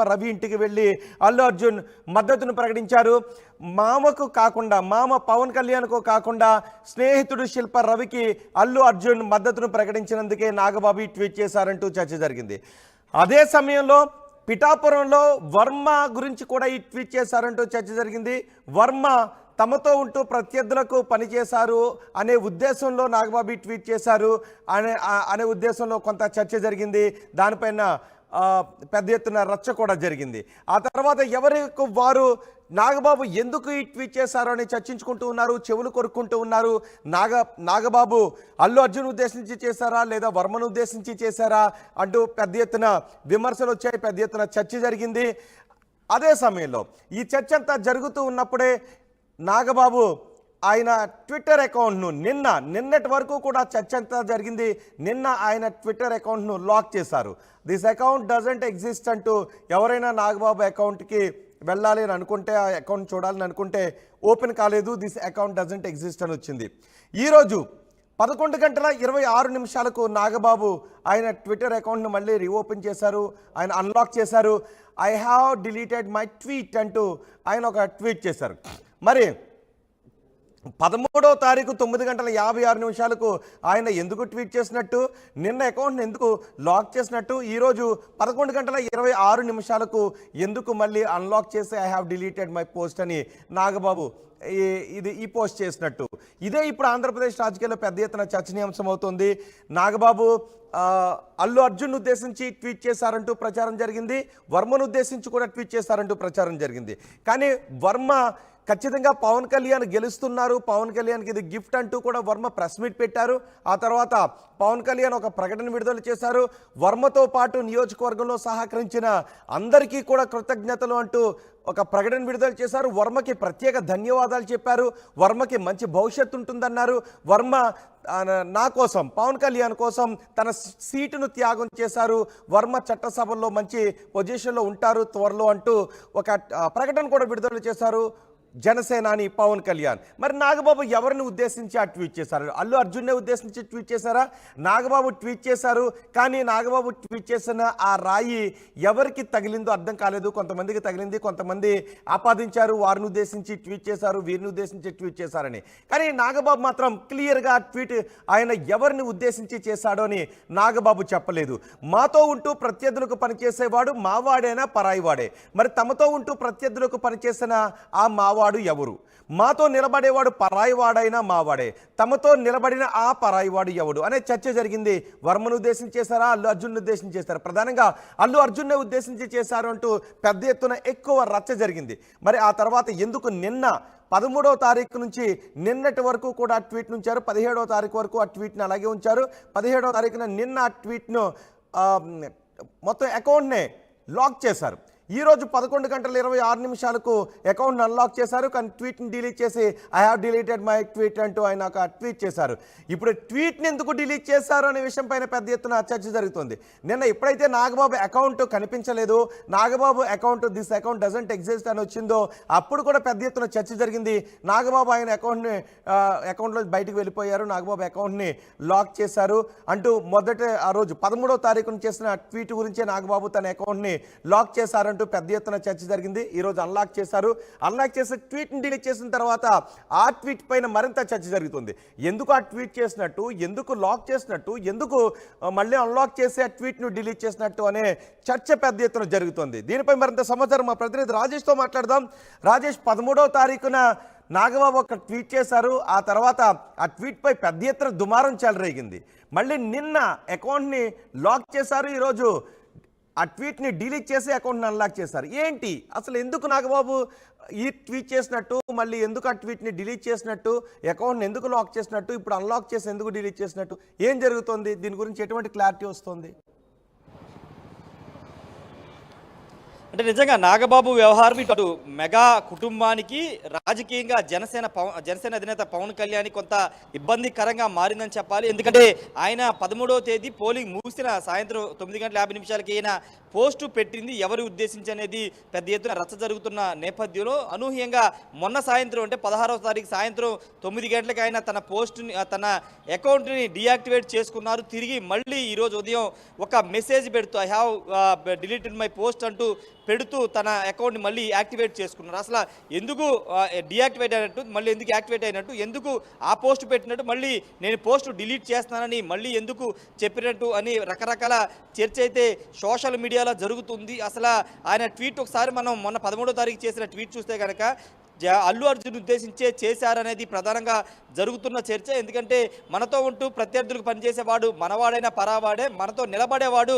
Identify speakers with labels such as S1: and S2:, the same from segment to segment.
S1: శిల్ప రవి ఇంటికి వెళ్ళి అల్లు అర్జున్ మద్దతును ప్రకటించారు. మామకు కాకుండా, మామ పవన్ కళ్యాణ్కు కాకుండా స్నేహితుడు శిల్ప రవికి అల్లు అర్జున్ మద్దతును ప్రకటించినందుకే నాగబాబు ట్వీట్ చేశారంటూ చర్చ జరిగింది. అదే సమయంలో పిఠాపురంలో వర్మ గురించి కూడా ఈ ట్వీట్ చేశారంటూ చర్చ జరిగింది. వర్మ తమతో ఉంటూ ప్రత్యర్థులకు పనిచేశారు అనే ఉద్దేశంలో నాగబాబు ట్వీట్ చేశారు అనే ఉద్దేశంలో కొంత చర్చ జరిగింది. దానిపైన పెద్ద ఎత్తున రచ్చ కూడా జరిగింది. ఆ తర్వాత ఎవరికి వారు నాగబాబు ఎందుకు ఈ ట్వీట్ చేశారో అని చర్చించుకుంటూ ఉన్నారు, చెవులు కొరుక్కుంటూ ఉన్నారు. నాగబాబు అల్లు అర్జున్ ఉద్దేశించి చేశారా లేదా వర్మను ఉద్దేశించి చేశారా అంటూ పెద్ద ఎత్తున విమర్శలు వచ్చాయి, పెద్ద ఎత్తున చర్చ జరిగింది. అదే సమయంలో ఈ చర్చ అంతా జరుగుతూ ఉన్నప్పుడే నాగబాబు ఆయన ట్విట్టర్ అకౌంట్ను నిన్నటి వరకు కూడా చర్చ అంతా జరిగింది. నిన్న ఆయన ట్విట్టర్ అకౌంట్ను లాక్ చేశారు. దిస్ అకౌంట్ డజంట్ ఎగ్జిస్ట్ అంటూ ఎవరైనా నాగబాబు అకౌంట్కి వెళ్ళాలి అని అనుకుంటే, ఆ అకౌంట్ చూడాలని అనుకుంటే ఓపెన్ కాలేదు. దిస్ అకౌంట్ డజంట్ ఎగ్జిస్ట్ అని వచ్చింది. ఈరోజు 11:26 నాగబాబు ఆయన ట్విట్టర్ అకౌంట్ను మళ్ళీ రీఓపెన్ చేశారు, ఆయన అన్లాక్ చేశారు. I have deleted my tweet అంటూ ఆయన ఒక ట్వీట్ చేశారు. మరి 13వ తారీఖు 9:56 ఆయన ఎందుకు ట్వీట్ చేసినట్టు, నిన్న అకౌంట్ని ఎందుకు లాక్ చేసినట్టు, ఈరోజు 11:26 ఎందుకు మళ్ళీ అన్లాక్ చేసి I have deleted my post అని నాగబాబు ఈ పోస్ట్ చేసినట్టు, ఇదే ఇప్పుడు ఆంధ్రప్రదేశ్ రాజకీయాల్లో పెద్ద ఎత్తున చర్చనీయాంశం అవుతుంది. నాగబాబు అల్లు అర్జున్ ఉద్దేశించి ట్వీట్ చేశారంటూ ప్రచారం జరిగింది, వర్మను ఉద్దేశించి కూడా ట్వీట్ చేశారంటూ ప్రచారం జరిగింది. కానీ వర్మ ఖచ్చితంగా పవన్ కళ్యాణ్ గెలుస్తున్నారు, పవన్ కళ్యాణ్కి ఇది గిఫ్ట్ అంటూ కూడా వర్మ ప్రెస్ మీట్ పెట్టారు. ఆ తర్వాత పవన్ కళ్యాణ్ ఒక ప్రకటన విడుదల చేశారు. వర్మతో పాటు నియోజకవర్గంలో సహకరించిన అందరికీ కూడా కృతజ్ఞతలు అంటూ ఒక ప్రకటన విడుదల చేశారు. వర్మకి ప్రత్యేక ధన్యవాదాలు చెప్పారు. వర్మకి మంచి భవిష్యత్తు ఉంటుందన్నారు. వర్మ నా కోసం, పవన్ కళ్యాణ్ కోసం తన సీటును త్యాగం చేశారు. వర్మ చట్టసభల్లో మంచి పొజిషన్లో ఉంటారు త్వరలో అంటూ ఒక ప్రకటన కూడా విడుదల చేశారు జనసేనాని పవన్ కళ్యాణ్. మరి నాగబాబు ఎవరిని ఉద్దేశించి ఆ ట్వీట్ చేశారు? అల్లు అర్జున్నే ఉద్దేశించి ట్వీట్ చేశారా? నాగబాబు ట్వీట్ చేశారు, కానీ నాగబాబు ట్వీట్ చేసిన ఆ రాయి ఎవరికి తగిలిందో అర్థం కాలేదు. కొంతమందికి తగిలింది, కొంతమంది ఆపాదించారు వారిని ఉద్దేశించి ట్వీట్ చేశారు, వీరిని ఉద్దేశించి ట్వీట్ చేశారని. కానీ నాగబాబు మాత్రం క్లియర్గా ట్వీట్ ఆయన ఎవరిని ఉద్దేశించి చేశాడో అని నాగబాబు చెప్పలేదు. మాతో ఉంటూ ప్రత్యర్థులకు పనిచేసేవాడు మావాడైనా పరాయివాడే. మరి తమతో ఉంటూ ప్రత్యర్థులకు పనిచేసిన ఆ మావాడు ఎవరు? మాతో నిలబడేవాడు పరాయివాడైనా మావాడే, తమతో నిలబడిన ఆ పరాయివాడు ఎవడు అనే చర్చ జరిగింది. వర్మను ఉద్దేశించి చేశారా, అల్లు అర్జున్ ఉద్దేశించి చేశారా? ప్రధానంగా అల్లు అర్జున్నే ఉద్దేశించి చేశారు అంటూ పెద్ద ఎత్తున ఎక్కువ రచ్చ జరిగింది. మరి ఆ తర్వాత ఎందుకు నిన్న 13వ తారీఖు నుంచి నిన్నటి వరకు కూడా ట్వీట్ ఉంచారు, 17వ తారీఖు వరకు ఆ ట్వీట్ని అలాగే ఉంచారు. 17వ తారీఖున నిన్న ఆ ట్వీట్ను మొత్తం అకౌంట్నే లాక్ చేశారు. ఈరోజు 11:26 అకౌంట్ని అన్లాక్ చేశారు, కానీ ట్వీట్ని డిలీట్ చేసి I have deleted my tweet అంటూ ఆయన ఒక ట్వీట్ చేశారు. ఇప్పుడు ట్వీట్ని ఎందుకు డిలీట్ చేశారు అనే విషయం పైన పెద్ద ఎత్తున చర్చ జరుగుతుంది. నిన్న ఎప్పుడైతే నాగబాబు అకౌంట్ కనిపించలేదు, Nagababu account this account doesn't exist అని వచ్చిందో అప్పుడు కూడా పెద్ద ఎత్తున చర్చ జరిగింది. నాగబాబు ఆయన అకౌంట్లో బయటకు వెళ్ళిపోయారు, నాగబాబు అకౌంట్ని లాక్ చేశారు అంటూ ఆ రోజు 13వ తారీఖున చేసిన ట్వీట్ గురించే నాగబాబు తన అకౌంట్ని లాక్ చేశారంటూ పెద్ద ఎత్తున చర్చ జరిగింది. ఈరోజు అన్లాక్ చేశారు. అన్లాక్ చేసి ట్వీట్ని డిలీట్ చేసిన తర్వాత ఆ ట్వీట్ పైన మరింత చర్చ జరుగుతుంది. ఎందుకు ఆ ట్వీట్ చేసినట్టు, ఎందుకు లాక్ చేసినట్టు, ఎందుకు మళ్ళీ అన్లాక్ చేసి ఆ ట్వీట్ను డిలీట్ చేసినట్టు అనే చర్చ పెద్ద ఎత్తున జరుగుతుంది. దీనిపై మరింత సమాచారం మా ప్రతినిధి రాజేష్తో మాట్లాడదాం. రాజేష్, 13వ తారీఖున నాగబాబు ఒక ట్వీట్ చేశారు. ఆ తర్వాత ఆ ట్వీట్పై పెద్ద ఎత్తున దుమారం చెలరేగింది. మళ్ళీ నిన్న అకౌంట్ని లాక్ చేశారు, ఈరోజు ఆ ట్వీట్ని డిలీట్ చేసి అకౌంట్ని అన్లాక్ చేశారు. ఏంటి అసలు, ఎందుకు నాగబాబు ఈ ట్వీట్ చేసినట్టు, మళ్ళీ ఎందుకు ఆ ట్వీట్ని డిలీట్ చేసినట్టు, అకౌంట్ని ఎందుకు లాక్ చేసినట్టు, ఇప్పుడు అన్లాక్ చేసి ఎందుకు డిలీట్ చేసినట్టు, ఏం జరుగుతుంది? దీని గురించి ఎటువంటి క్లారిటీ వస్తుంది?
S2: అంటే నిజంగా నాగబాబు వ్యవహారం ఇటు మెగా కుటుంబానికి రాజకీయంగా జనసేన అధినేత పవన్ కళ్యాణ్ కొంత ఇబ్బందికరంగా మారిందని చెప్పాలి. ఎందుకంటే ఆయన 13వ తేదీ పోలింగ్ ముగిసిన సాయంత్రం 9:50 ఈయన పోస్టు పెట్టింది ఎవరు ఉద్దేశించి అనేది పెద్ద ఎత్తున రచ్చ జరుగుతున్న నేపథ్యంలో అనూహ్యంగా మొన్న సాయంత్రం అంటే 16వ తారీఖు సాయంత్రం 9 గంటలకు ఆయన తన పోస్టుని తన అకౌంట్ని డీయాక్టివేట్ చేసుకున్నారు. తిరిగి మళ్ళీ ఈరోజు ఉదయం ఒక మెసేజ్ పెడుతూ I have deleted my post అంటూ పెడుతూ తన అకౌంట్ని మళ్ళీ యాక్టివేట్ చేసుకున్నారు. అసలు ఎందుకు డియాక్టివేట్ అయినట్టు, మళ్ళీ ఎందుకు యాక్టివేట్ అయినట్టు, ఎందుకు ఆ పోస్ట్ పెట్టినట్టు, మళ్ళీ నేను పోస్ట్ డిలీట్ చేస్తున్నానని మళ్ళీ ఎందుకు చెప్పినట్టు అని రకరకాల చర్చ అయితే సోషల్ మీడియాలో జరుగుతుంది. అసలు ఆయన ట్వీట్ ఒకసారి మనం మొన్న 13వ తారీఖు చేసిన ట్వీట్ చూస్తే కనుక అల్లు అర్జున్ ఉద్దేశించే చేశారనేది ప్రధానంగా జరుగుతున్న చర్చ. ఎందుకంటే మనతో ఉంటూ ప్రత్యర్థులకు పనిచేసేవాడు మనవాడైనా పరావాడే, మనతో నిలబడేవాడు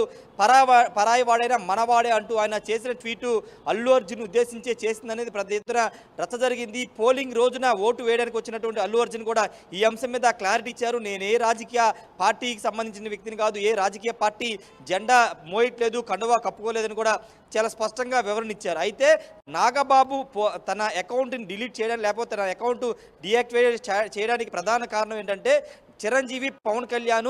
S2: పరాయి వాడైనా మనవాడే అంటూ ఆయన చేసిన ట్వీటు అల్లు అర్జున్ ఉద్దేశించే చేసిందనేది ప్రతి ఎత్తున రచ్చ జరిగింది. పోలింగ్ రోజున ఓటు వేయడానికి వచ్చినటువంటి అల్లు అర్జున్ కూడా ఈ అంశం మీద క్లారిటీ ఇచ్చారు. నేను ఏ రాజకీయ పార్టీకి సంబంధించిన వ్యక్తిని కాదు, ఏ రాజకీయ పార్టీ జెండా మోయట్లేదు, కండువా కప్పుకోలేదని కూడా చాలా స్పష్టంగా వివరణ ఇచ్చారు. అయితే నాగబాబు తన అకౌంట్ని డిలీట్ చేయడం, లేకపోతే తన అకౌంట్ డియాక్టివేట్ చేయడానికి ప్రధాన కారణం ఏంటంటే చిరంజీవి, పవన్ కళ్యాణ్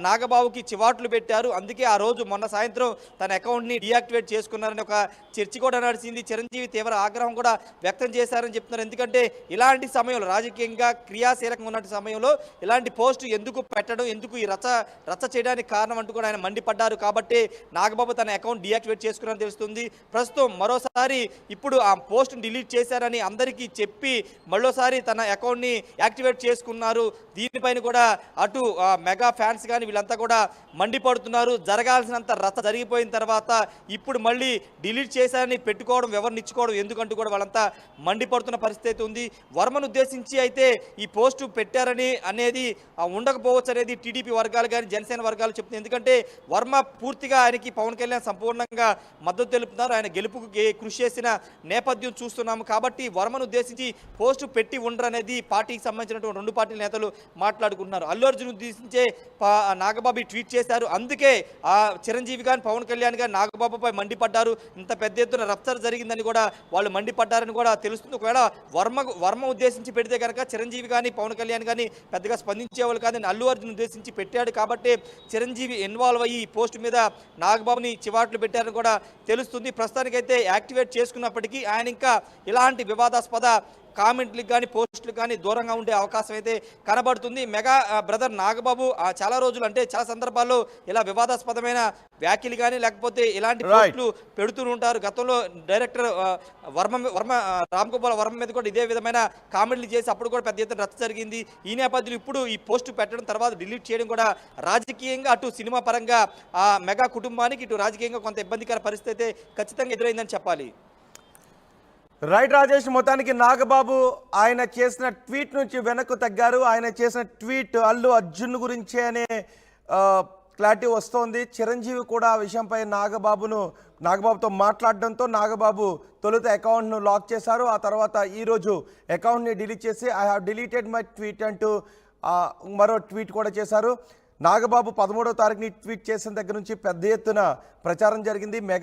S2: నాగబాబుకి చివాట్లు పెట్టారు. అందుకే ఆ రోజు మొన్న సాయంత్రం తన అకౌంట్ని డియాక్టివేట్ చేసుకున్నారని ఒక చర్చ కూడా నడిచింది. చిరంజీవి తీవ్ర ఆగ్రహం కూడా వ్యక్తం చేశారని చెప్తున్నారు. ఎందుకంటే ఇలాంటి సమయంలో, రాజకీయంగా క్రియాశీలకంగా ఉన్న సమయంలో ఇలాంటి పోస్టు ఎందుకు పెట్టడం, ఎందుకు ఈ రచ్చ చేయడానికి కారణం అంటూ కూడా ఆయన మండిపడ్డారు. కాబట్టి నాగబాబు తన అకౌంట్ డియాక్టివేట్ చేసుకున్నారని తెలుస్తుంది. ప్రస్తుతం మరోసారి ఇప్పుడు ఆ పోస్ట్ని డిలీట్ చేశారని అందరికీ చెప్పి మరోసారి తన అకౌంట్ని యాక్టివేట్ చేసుకున్నారు. దీనిపైన కూడా అటు మెగా ఫ్యాన్స్ కానీ వీళ్ళంతా కూడా మండిపడుతున్నారు. జరగాల్సినంత రచ్చ జరిగిపోయిన తర్వాత ఇప్పుడు మళ్ళీ డిలీట్ చేశారని పెట్టుకోవడం, వివరణ ఎందుకంటూ కూడా వాళ్ళంతా మండిపడుతున్న పరిస్థితి ఉంది. వర్మను ఉద్దేశించి అయితే ఈ పోస్టు పెట్టారని అనేది ఉండకపోవచ్చు అనేది టీడీపీ వర్గాలు కానీ జనసేన వర్గాలు చెప్తుంది. ఎందుకంటే వర్మ పూర్తిగా ఆయనకి పవన్ కళ్యాణ్ సంపూర్ణంగా మద్దతు తెలుపుతున్నారు. ఆయన గెలుపుకు కృషి చేసిన నేపథ్యం చూస్తున్నాము. కాబట్టి వర్మను ఉద్దేశించి పోస్టు పెట్టి ఉండరనేది పార్టీకి సంబంధించినటువంటి రెండు పార్టీల నేతలు మాట్లాడుకుంటున్నారు. అల్లు అర్జున్ ఉద్దేశించే నాగబాబు ట్వీట్ చేశారు. అందుకే చిరంజీవి కానీ పవన్ కళ్యాణ్ కానీ నాగబాబుపై మండిపడ్డారు. ఇంత పెద్ద ఎత్తున రప్చర్ జరిగిందని కూడా వాళ్ళు మండిపడ్డారని కూడా తెలుస్తుంది. ఒకవేళ వర్మ ఉద్దేశించి పెడితే కనుక చిరంజీవి కానీ పవన్ కళ్యాణ్ కానీ పెద్దగా స్పందించేవాళ్ళు కాదని అల్లు అర్జున్ ఉద్దేశించి పెట్టాడు. కాబట్టి చిరంజీవి ఇన్వాల్వ్ అయ్యి ఈ పోస్ట్ మీద నాగబాబుని చివాట్లు పెట్టారని కూడా తెలుస్తుంది. ప్రస్తుతానికైతే యాక్టివేట్ చేసుకున్నప్పటికీ ఆయన ఇంకా ఇలాంటి వివాదాస్పద కామెంట్లకు కానీ పోస్టులకు కానీ దూరంగా ఉండే అవకాశం అయితే కనబడుతుంది. మెగా బ్రదర్ నాగబాబు చాలా రోజులు, అంటే చాలా సందర్భాల్లో ఇలా వివాదాస్పదమైన వ్యాఖ్యలు కానీ లేకపోతే ఇలాంటి పోస్టులు పెడుతూ ఉంటారు. గతంలో డైరెక్టర్ రామ్ గోపాల్ వర్మ మీద కూడా ఇదే విధమైన కామెంట్లు చేసి అప్పుడు కూడా పెద్ద ఎత్తున రచ్చ జరిగింది. ఈ నేపథ్యంలో ఇప్పుడు ఈ పోస్టు పెట్టడం తర్వాత డిలీట్ చేయడం కూడా రాజకీయంగా అటు సినిమా పరంగా మెగా కుటుంబానికి ఇటు రాజకీయంగా కొంత ఇబ్బందికర పరిస్థితి ఖచ్చితంగా ఎదురైందని చెప్పాలి.
S1: రైట్ రాజేష్, మొత్తానికి నాగబాబు ఆయన చేసిన ట్వీట్ నుంచి వెనక్కు తగ్గారు. ఆయన చేసిన ట్వీట్ అల్లు అర్జున్ గురించే అనే క్లారిటీ వస్తోంది. చిరంజీవి కూడా ఆ విషయంపై నాగబాబుతో మాట్లాడడంతో నాగబాబు తొలుత అకౌంట్ను లాక్ చేశారు. ఆ తర్వాత ఈరోజు అకౌంట్ని డిలీట్ చేసి I have deleted my tweet అంటూ మరో ట్వీట్ కూడా చేశారు. నాగబాబు 13వ తారీఖుని ట్వీట్ చేసిన దగ్గర నుంచి పెద్ద ఎత్తున ప్రచారం జరిగింది. మెగా